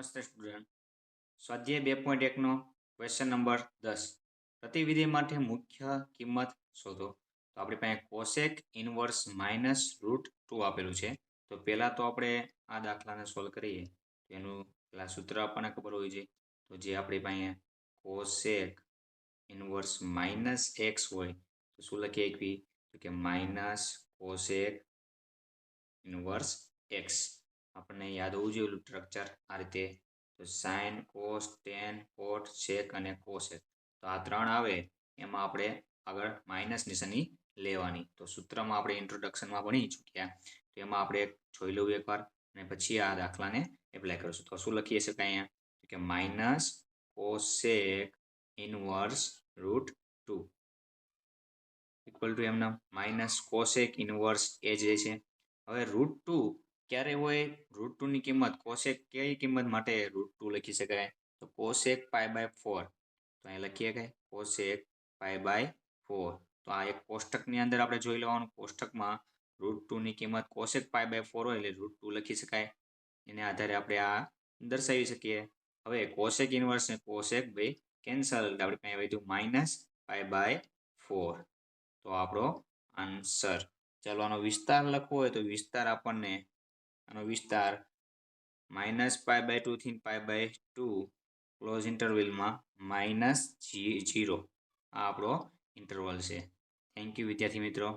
નમસ્તે સ્ટુડન્ટ. સ્વાધ્યાય 2.1 નો question number 10. પ્રતિવિધિ માટે મુખ્ય કિંમત શોધો. તો આપણી પાસે કોસેક ઇનવર્સ માઇનસ √2 આપેલું છે. તો પહેલા તો આપણે આ દાખલાને સોલ્વ કરીએ. તો એનું પેલા સૂત્ર આપણને ખબર હોવી જોઈએ. તો જે આપણી પાસે કોસેક ઇનવર્સ માઇનસ એક્સ હોય તો શું લખીએ એકવી? તો કે માઇનસ કોસેક ઇનવર્સ એક્સ. આપણને યાદ હોવું જોઈએ સ્ટ્રક્ચર આ રીતે. તો સાઇન, કોસ, ટેન, કોટ, સેક અને કોસેક. તો આ ત્રણ આવે એમાં આપણે આગળ માઇનસ નિશાની લેવાની. તો સૂત્રમાં આપણે ઇન્ટ્રોડક્શનમાં ભણી ચૂક્યા. તો એમાં આપણે જોઈ લઉં એકવાર અને પછી આ દાખલાને એપ્લાય કરીશું. તો શું લખી શકાય અહીંયા? કે minus cosec inverse √2 equal to એમના માઇનસ કોસેક ઇનવર્સ એ જે છે. હવે √2 ક્યારે હોય? √2 ની કિંમત કોસેક કઈ કિંમત માટે √2 લખી શકાય? તો કોસેક π/4. તો અહીં લખીએ કે કોસેક π/4. તો આ એક કોષ્ટકની અંદર આપણે જોઈ લેવાનું. કોષ્ટકમાં √2 ની કિંમત કોસેક π/4 હોય એટલે √2 લખી શકાય. એને આધારે આપણે આ દર્શાવી શકીએ. હવે કોસેક ઇનવર્સ ને કોસેક બે કેન્સલ એટલે આપણે પાસે વધ્યું માઇનસ π/4. તો આપણો આન્સર. ચાલો આનો વિસ્તાર લખવો હોય તો વિસ્તાર આપણને આનો વિસ્તાર -π/2 થી π/2 ક્લોઝ ઇન્ટરવલમાં -0 આ આપણો ઇન્ટરવલ છે. થેન્ક યુ વિદ્યાર્થી મિત્રો.